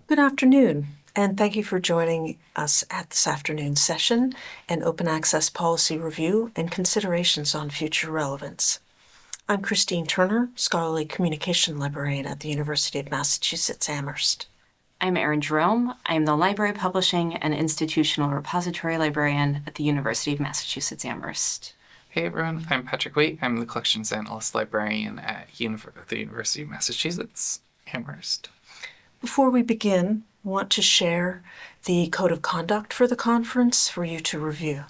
Good afternoon, and thank you for joining us at this afternoon's session, an open access policy review and considerations on future relevance. I'm Christine Turner, Scholarly Communication Librarian at the University of Massachusetts Amherst. I'm Erin Jerome. I'm the Library Publishing and Institutional Repository Librarian at the University of Massachusetts Amherst. Hey everyone, I'm Patrick Waite. I'm the Collections Analyst Librarian at the University of Massachusetts Amherst. Before we begin, I want to share the Code of Conduct for the conference for you to review.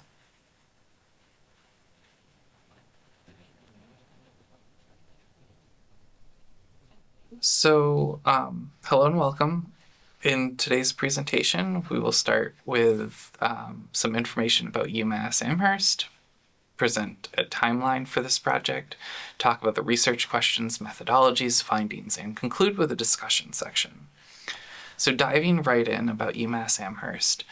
So, hello and welcome. In today's presentation, we will start with some information about UMass Amherst, present a timeline for this project, talk about the research questions, methodologies, findings, and conclude with a discussion section. So diving right in about UMass Amherst.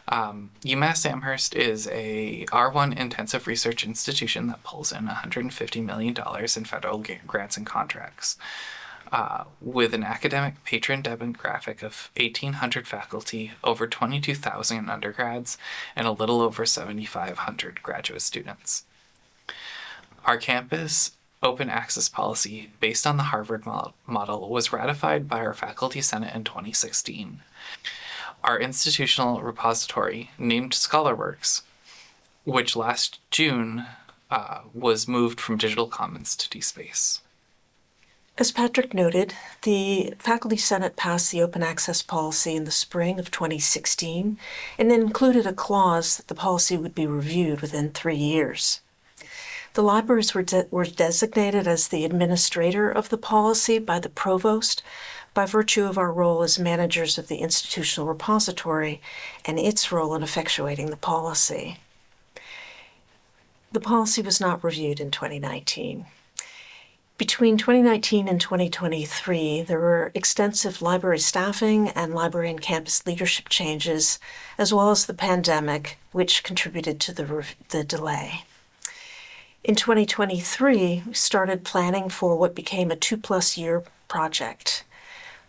UMass Amherst is a R1 intensive research institution that pulls in $150 million in federal grants and contracts. With an academic patron demographic of 1,800 faculty, over 22,000 undergrads, and a little over 7,500 graduate students. Our campus open access policy, based on the Harvard model, was ratified by our Faculty Senate in 2016. Our institutional repository, named ScholarWorks, which last June was moved from Digital Commons to DSpace. As Patrick noted, the Faculty Senate passed the open access policy in the spring of 2016 and included a clause that the policy would be reviewed within 3 years. The libraries were designated as the administrator of the policy by the provost by virtue of our role as managers of the institutional repository and its role in effectuating the policy. The policy was not reviewed in 2019. Between 2019 and 2023, there were extensive library staffing and library and campus leadership changes, as well as the pandemic, which contributed to the delay. In 2023, we started planning for what became a 2+ year project.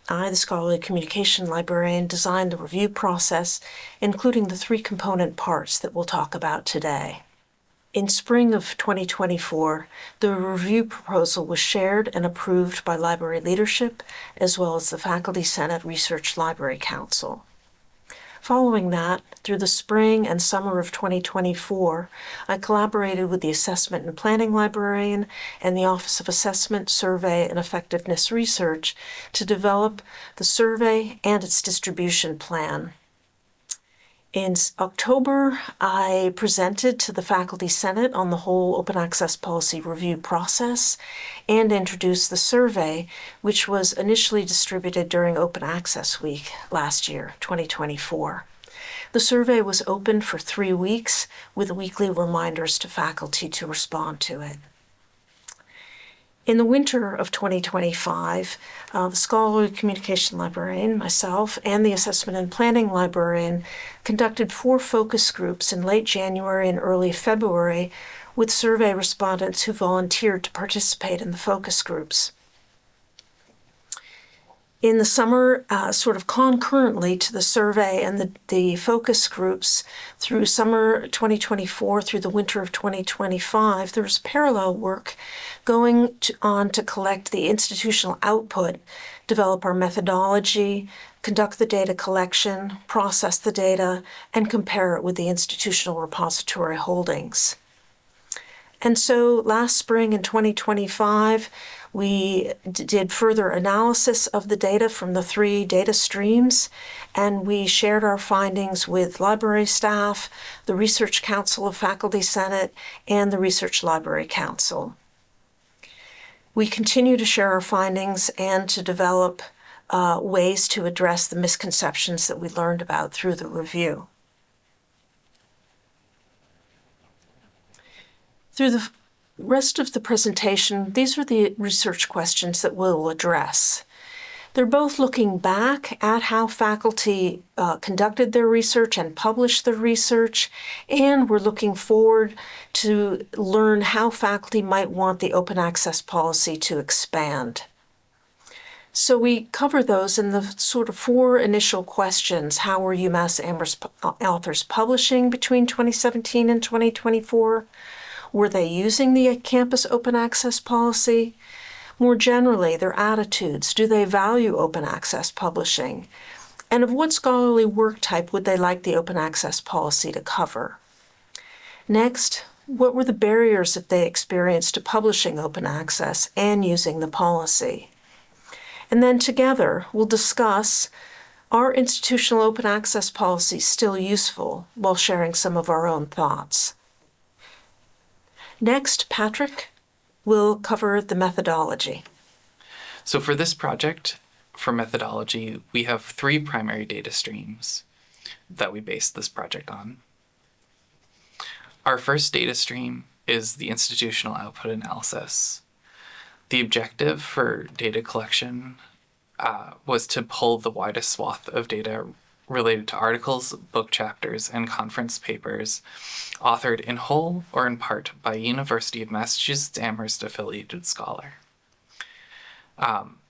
I, the Scholarly Communication Librarian, designed the review process, including the 3 component parts that we'll talk about today. In spring of 2024, the review proposal was shared and approved by library leadership, as well as the Faculty Senate Research Library Council. Following that, through the spring and summer of 2024, I collaborated with the Assessment and Planning Librarian and the Office of Assessment, Survey, and Effectiveness Research to develop the survey and its distribution plan. In October, I presented to the Faculty Senate on the whole open access policy review process and introduced the survey, which was initially distributed during Open Access Week last year, 2024. The survey was open for 3 weeks with weekly reminders to faculty to respond to it. In the winter of 2025, the Scholarly Communication Librarian, myself, and the Assessment and Planning Librarian conducted 4 focus groups in late January and early February with survey respondents who volunteered to participate in the focus groups. In the summer, sort of concurrently to the survey and the focus groups through summer 2024 through the winter of 2025, there was parallel work going on to collect the institutional output, develop our methodology, conduct the data collection, process the data, and compare it with the institutional repository holdings. And so last spring in 2025, we did further analysis of the data from the 3 data streams, and we shared our findings with library staff, the Research Council of Faculty Senate, and the Research Library Council. We continue to share our findings and to develop ways to address the misconceptions that we learned about through the review. Through the rest of the presentation, these are the research questions that we'll address. They're both looking back at how faculty conducted their research and published their research, and we're looking forward to learn how faculty might want the open access policy to expand. So we cover those in the sort of 4 initial questions. How were UMass Amherst authors publishing between 2017 and 2024? Were they using the campus open access policy? More generally, their attitudes. Do they value open access publishing? And of what scholarly work type would they like the open access policy to cover? Next, what were the barriers that they experienced to publishing open access and using the policy? And then together, we'll discuss, are institutional open access policies still useful, while sharing some of our own thoughts. Next, Patrick will cover the methodology. So for this project, for methodology, we have 3 primary data streams that we base this project on. Our first data stream is the institutional output analysis. The objective for data collection was to pull the widest swath of data related to articles, book chapters, and conference papers authored in whole or in part by University of Massachusetts Amherst affiliated scholar.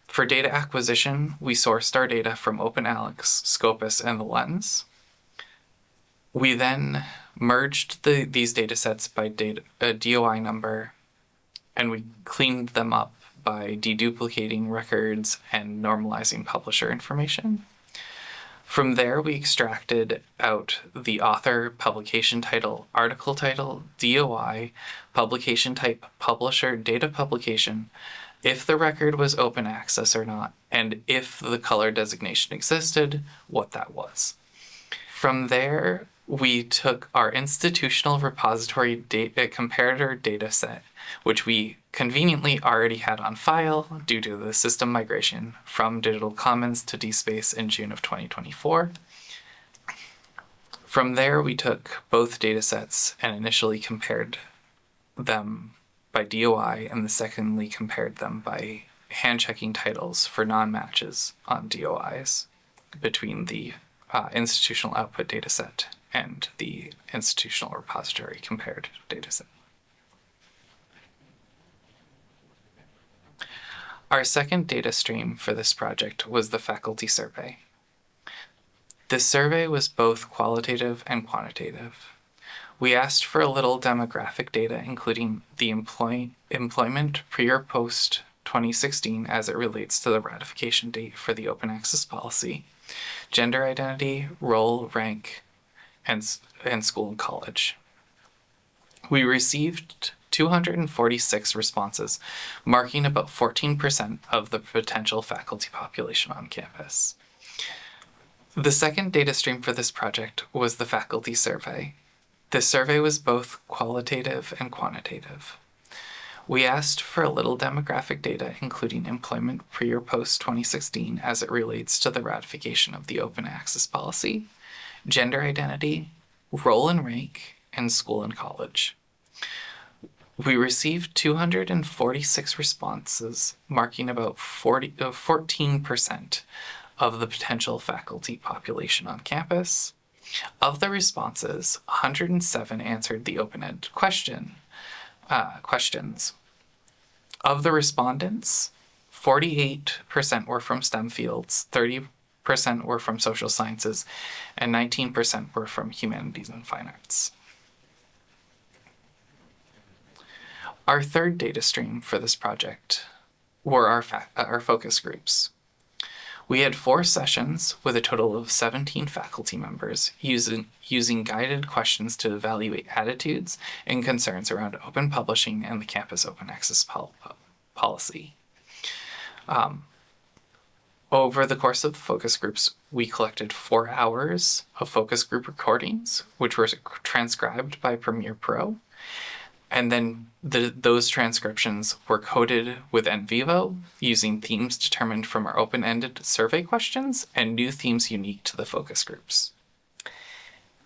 For data acquisition, we sourced our data from OpenAlex, Scopus, and the Lens. We then merged these data sets by DOI number, and we cleaned them up by deduplicating records and normalizing publisher information. From there, we extracted out the author, publication title, article title, DOI, publication type, publisher, date of publication, if the record was open access or not, and if the color designation existed, what that was. From there, we took our institutional repository comparator data set, which we conveniently already had on file due to the system migration from Digital Commons to DSpace in June of 2024. From there, we took both data sets and initially compared them by DOI, and secondly compared them by hand-checking titles for non-matches on DOIs between the institutional output dataset and the institutional repository compared dataset. Our second data stream for this project was the faculty survey. This survey was both qualitative and quantitative. We asked for a little demographic data, including the employment pre or post 2016 as it relates to the ratification date for the open access policy, gender identity, role, rank, and school and college. We received 246 responses, marking about 14% of the potential faculty population on campus. The second data stream for this project was the faculty survey. This survey was both qualitative and quantitative. We asked for a little demographic data, including employment pre or post 2016 as it relates to the ratification of the open access policy, gender identity, role and rank, and school and college. We received 246 responses, marking about 14% of the potential faculty population on campus. Of the responses, 107 answered the open-ended questions. Of the respondents, 48% were from STEM fields, 30% were from social sciences, and 19% were from humanities and fine arts. Our third data stream for this project were our focus groups. We had 4 sessions with a total of 17 faculty members using guided questions to evaluate attitudes and concerns around open publishing and the campus open access policy. Over the course of the focus groups, we collected 4 hours of focus group recordings, which were transcribed by Premiere Pro. And then those transcriptions were coded with NVivo using themes determined from our open-ended survey questions and new themes unique to the focus groups.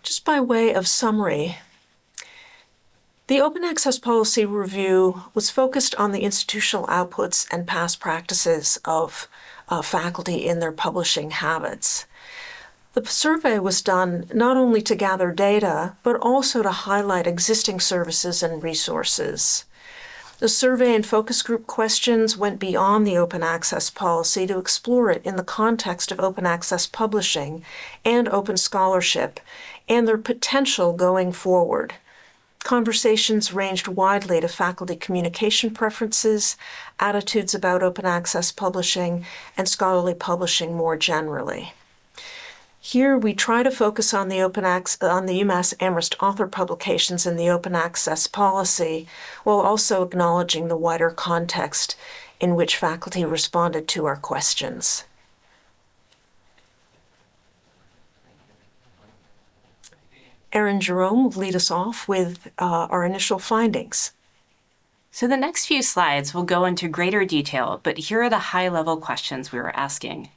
Just by way of summary, the Open Access Policy Review was focused on the institutional outputs and past practices of faculty in their publishing habits. The survey was done not only to gather data, but also to highlight existing services and resources. The survey and focus group questions went beyond the open access policy to explore it in the context of open access publishing and open scholarship and their potential going forward. Conversations ranged widely to faculty communication preferences, attitudes about open access publishing, and scholarly publishing more generally. Here, we try to focus on the UMass Amherst author publications in the open access policy, while also acknowledging the wider context in which faculty responded to our questions. Erin Jerome will lead us off with our initial findings. So the next few slides will go into greater detail, but here are the high-level questions we were asking.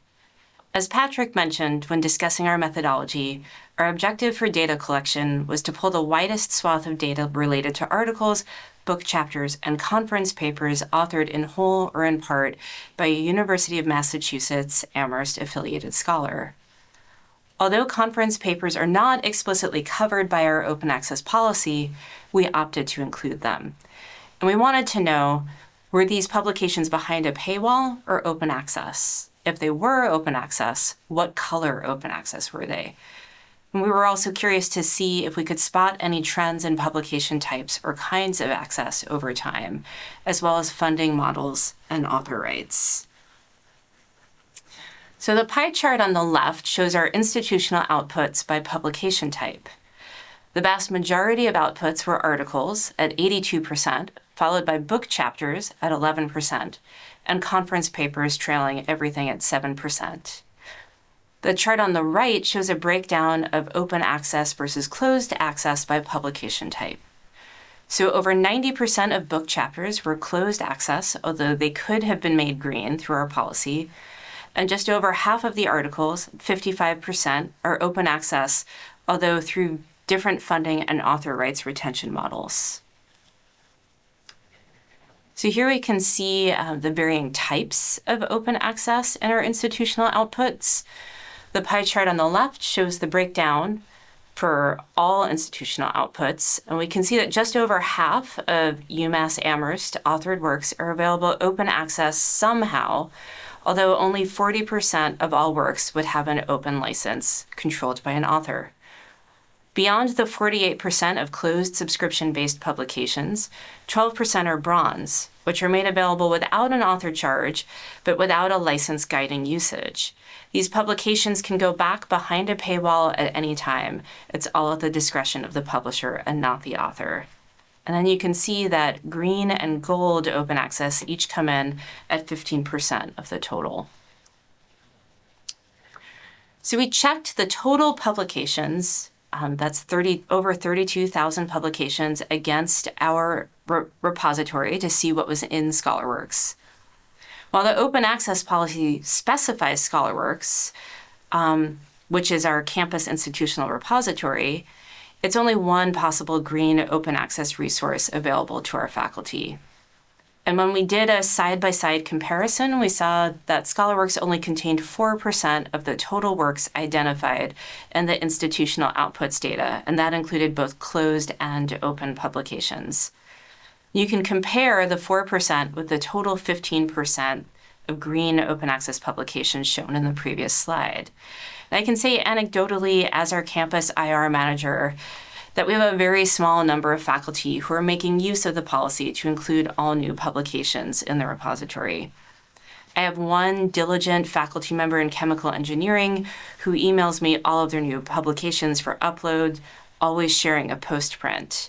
As Patrick mentioned when discussing our methodology, our objective for data collection was to pull the widest swath of data related to articles, book chapters, and conference papers authored in whole or in part by a University of Massachusetts Amherst affiliated scholar. Although conference papers are not explicitly covered by our open access policy, we opted to include them. And we wanted to know, were these publications behind a paywall or open access? If they were open access, what color open access were they? And we were also curious to see if we could spot any trends in publication types or kinds of access over time, as well as funding models and author rights. So the pie chart on the left shows our institutional outputs by publication type. The vast majority of outputs were articles at 82%, followed by book chapters at 11%, and conference papers trailing everything at 7%. The chart on the right shows a breakdown of open access versus closed access by publication type. So over 90% of book chapters were closed access, although they could have been made green through our policy, and just over half of the articles, 55%, are open access, although through different funding and author rights retention models. So here we can see the varying types of open access in our institutional outputs. The pie chart on the left shows the breakdown for all institutional outputs, and we can see that just over half of UMass Amherst authored works are available open access somehow, although only 40% of all works would have an open license controlled by an author. Beyond the 48% of closed subscription-based publications, 12% are bronze, which are made available without an author charge, but without a license guiding usage. These publications can go back behind a paywall at any time. It's all at the discretion of the publisher and not the author. And then you can see that green and gold open access each come in at 15% of the total. So we checked the total publications, that's over 32,000 publications, against our repository to see what was in ScholarWorks. While the open access policy specifies ScholarWorks, which is our campus institutional repository, it's only one possible green open access resource available to our faculty. And when we did a side-by-side comparison, we saw that ScholarWorks only contained 4% of the total works identified in the institutional outputs data, and that included both closed and open publications. You can compare the 4% with the total 15% of green open access publications shown in the previous slide. And I can say anecdotally, as our campus IR manager, that we have a very small number of faculty who are making use of the policy to include all new publications in the repository. I have one diligent faculty member in chemical engineering who emails me all of their new publications for upload, always sharing a postprint.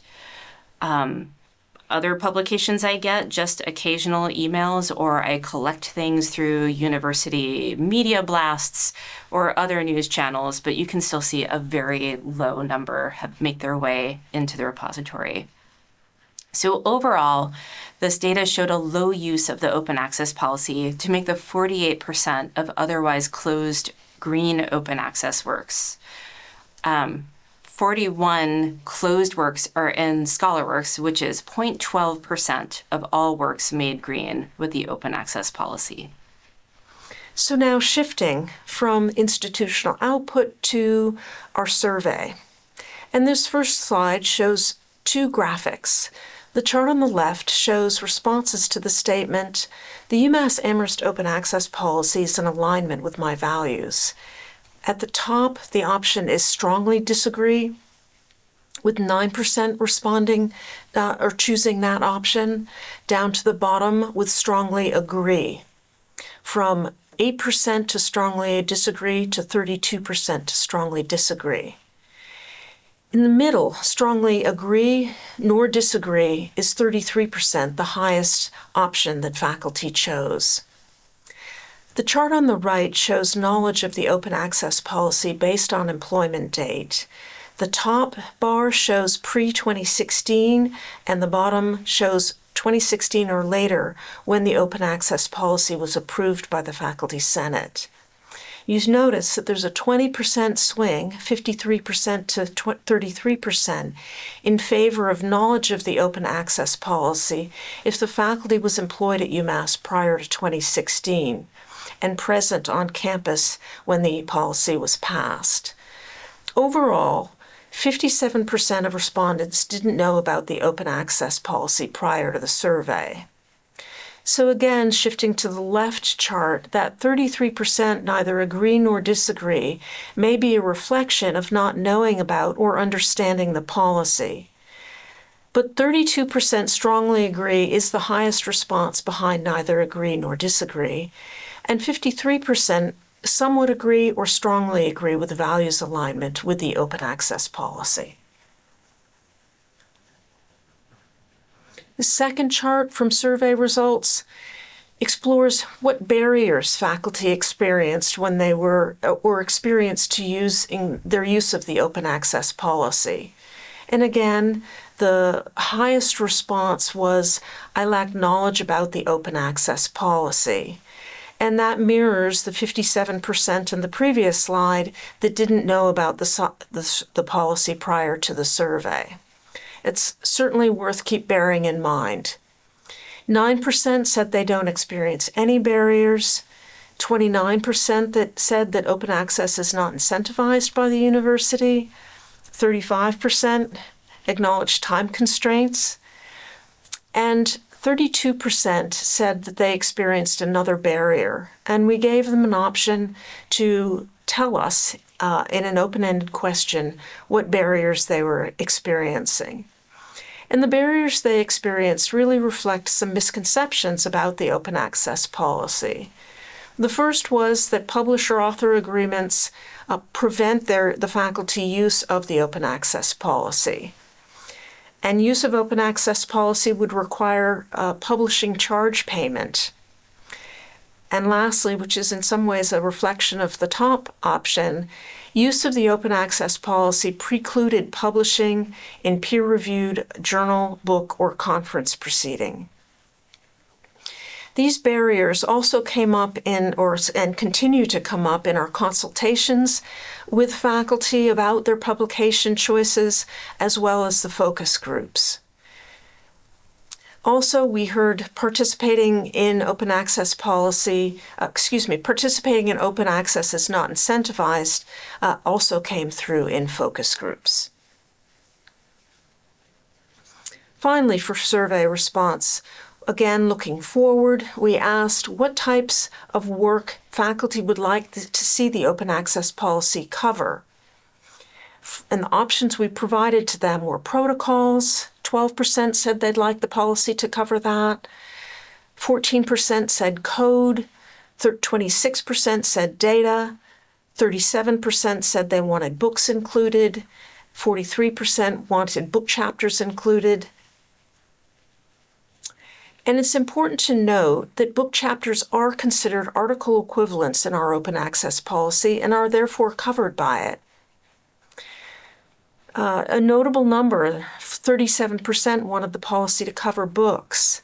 Other publications I get, just occasional emails, or I collect things through university media blasts or other news channels, but you can still see a very low number make their way into the repository. So overall, this data showed a low use of the open access policy to make the 48% of otherwise closed green open access works. 41 closed works are in ScholarWorks, which is 0.12% of all works made green with the open access policy. So now shifting from institutional output to our survey. And this first slide shows two graphics. The chart on the left shows responses to the statement, "The UMass Amherst Open Access Policy is in alignment with my values." At the top, the option is strongly disagree, with 9% responding or choosing that option, down to the bottom with strongly agree. From 8% to strongly disagree to 32% to strongly disagree. In the middle, strongly agree nor disagree is 33%, the highest option that faculty chose. The chart on the right shows knowledge of the open access policy based on employment date. The top bar shows pre-2016 and the bottom shows 2016 or later when the open access policy was approved by the Faculty Senate. You notice that there's a 20% swing, 53% to 33%, in favor of knowledge of the open access policy if the faculty was employed at UMass prior to 2016 and present on campus when the policy was passed. Overall, 57% of respondents didn't know about the open access policy prior to the survey. So again, shifting to the left chart, that 33% neither agree nor disagree may be a reflection of not knowing about or understanding the policy. But 32% strongly agree is the highest response behind neither agree nor disagree, and 53% some would agree or strongly agree with the values alignment with the open access policy. The second chart from survey results explores what barriers faculty experienced when they were or experienced to using their use of the open access policy. And again, the highest response was, "I lack knowledge about the open access policy." And that mirrors the 57% in the previous slide that didn't know about the policy prior to the survey. It's certainly worth bearing in mind. 9% said they don't experience any barriers, 29% that said that open access is not incentivized by the university, 35% acknowledged time constraints, and 32% said that they experienced another barrier, and we gave them an option to tell us in an open-ended question what barriers they were experiencing. And the barriers they experienced really reflect some misconceptions about the open access policy. The first was that publisher-author agreements prevent the faculty use of the open access policy. And use of open access policy would require publishing charge payment. And lastly, which is in some ways a reflection of the top option, use of the open access policy precluded publishing in peer-reviewed journal, book, or conference proceeding. These barriers also came up and continue to come up in our consultations with faculty about their publication choices, as well as the focus groups. Also, we heard participating in open access is not incentivized, also came through in focus groups. Finally, for survey response, again, looking forward, we asked what types of work faculty would like to see the open access policy cover. And the options we provided to them were protocols. 12% said they'd like the policy to cover that. 14% said code. 26% said data. 37% said they wanted books included. 43% wanted book chapters included. And it's important to note that book chapters are considered article equivalents in our open access policy and are therefore covered by it. A notable number, 37%, wanted the policy to cover books.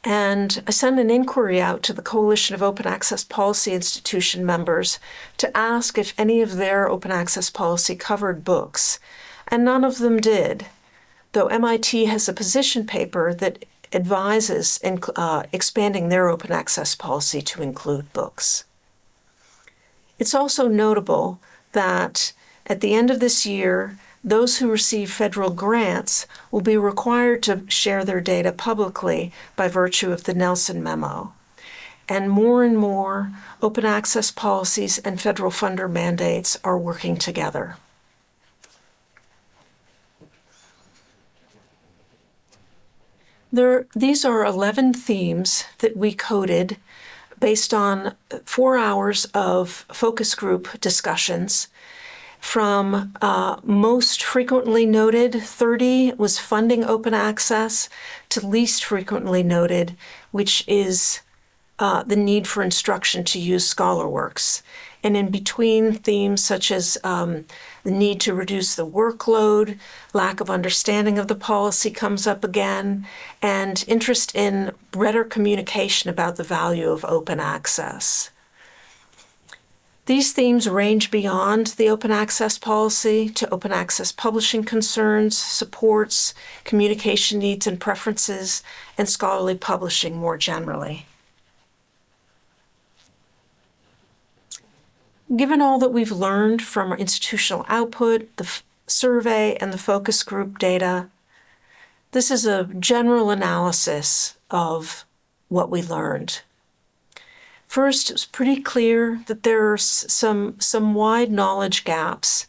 And I sent an inquiry out to the Coalition of Open Access Policy Institution members to ask if any of their open access policy covered books, and none of them did, though MIT has a position paper that advises in expanding their open access policy to include books. It's also notable that at the end of this year, those who receive federal grants will be required to share their data publicly by virtue of the Nelson Memo. And more open access policies and federal funder mandates are working together. These are 11 themes that we coded based on 4 hours of focus group discussions. From most frequently noted, 30 was funding open access, to least frequently noted, which is the need for instruction to use ScholarWorks. And in between, themes such as the need to reduce the workload, lack of understanding of the policy comes up again, and interest in better communication about the value of open access. These themes range beyond the open access policy to open access publishing concerns, supports, communication needs and preferences, and scholarly publishing more generally. Given all that we've learned from our institutional output, the survey, and the focus group data, this is a general analysis of what we learned. First, it's pretty clear that there are some wide knowledge gaps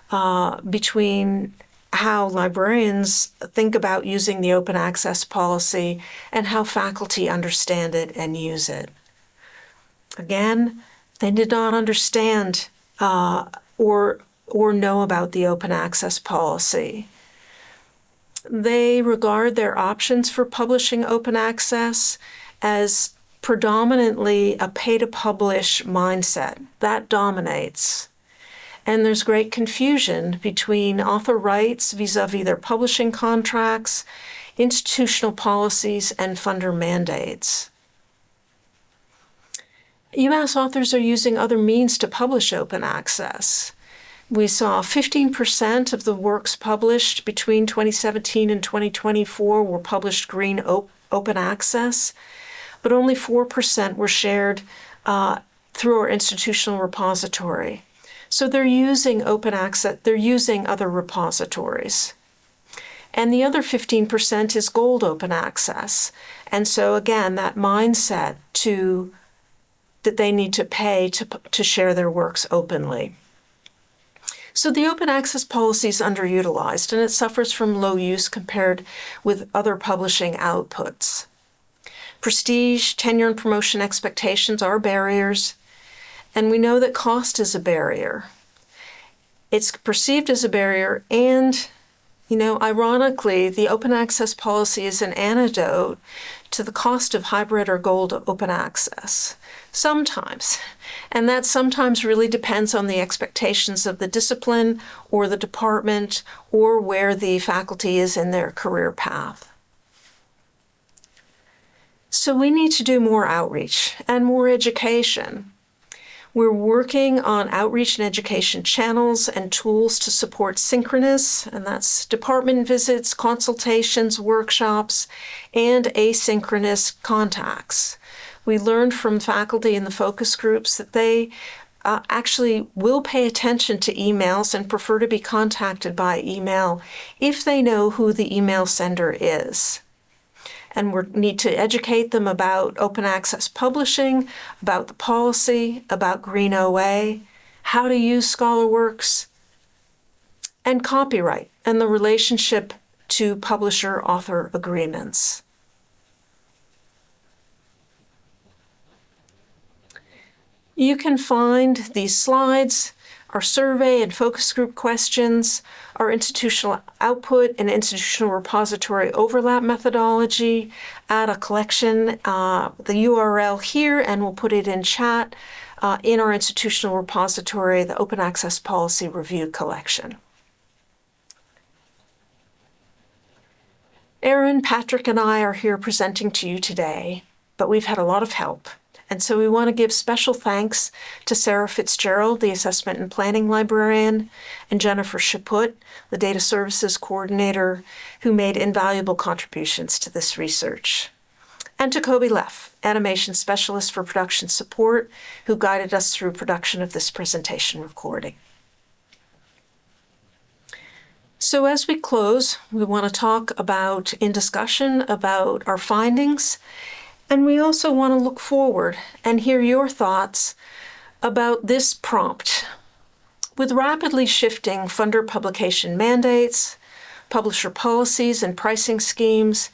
between how librarians think about using the open access policy and how faculty understand it and use it. Again, they did not understand or know about the open access policy. They regard their options for publishing open access as predominantly a pay-to-publish mindset. That dominates. And there's great confusion between author rights vis-a-vis their publishing contracts, institutional policies, and funder mandates. UMass authors are using other means to publish open access. We saw 15% of the works published between 2017 and 2024 were published green open access, but only 4% were shared through our institutional repository. So they're using open access, they're using other repositories. And the other 15% is gold open access. And so again, that mindset that they need to pay to share their works openly. So the open access policy is underutilized, and it suffers from low use compared with other publishing outputs. Prestige, tenure, and promotion expectations are barriers, and we know that cost is a barrier. It's perceived as a barrier, and, ironically, the open access policy is an antidote to the cost of hybrid or gold open access. Sometimes. And that sometimes really depends on the expectations of the discipline or the department or where the faculty is in their career path. So we need to do more outreach and more education. We're working on outreach and education channels and tools to support synchronous, and that's department visits, consultations, workshops, and asynchronous contacts. We learned from faculty in the focus groups that they actually will pay attention to emails and prefer to be contacted by email if they know who the email sender is. And we need to educate them about open access publishing, about the policy, about Green OA, how to use ScholarWorks, and copyright and the relationship to publisher-author agreements. You can find these slides, our survey and focus group questions, our institutional output and institutional repository overlap methodology at a collection, the URL here, and we'll put it in chat, in our institutional repository, the Open Access Policy Review collection. Erin, Patrick, and I are here presenting to you today, but we've had a lot of help. And so we want to give special thanks to Sarah Fitzgerald, the Assessment and Planning Librarian, and Jennifer Chaput, the Data Services Coordinator, who made invaluable contributions to this research. And to Kobe Leff, Animation Specialist for Production Support, who guided us through production of this presentation recording. So as we close, we want to talk about, in discussion, about our findings, and we also want to look forward and hear your thoughts about this prompt. With rapidly shifting funder publication mandates, publisher policies and pricing schemes,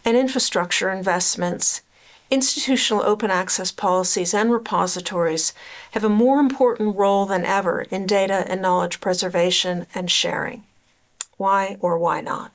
and infrastructure investments, institutional open access policies and repositories have a more important role than ever in data and knowledge preservation and sharing. Why or why not?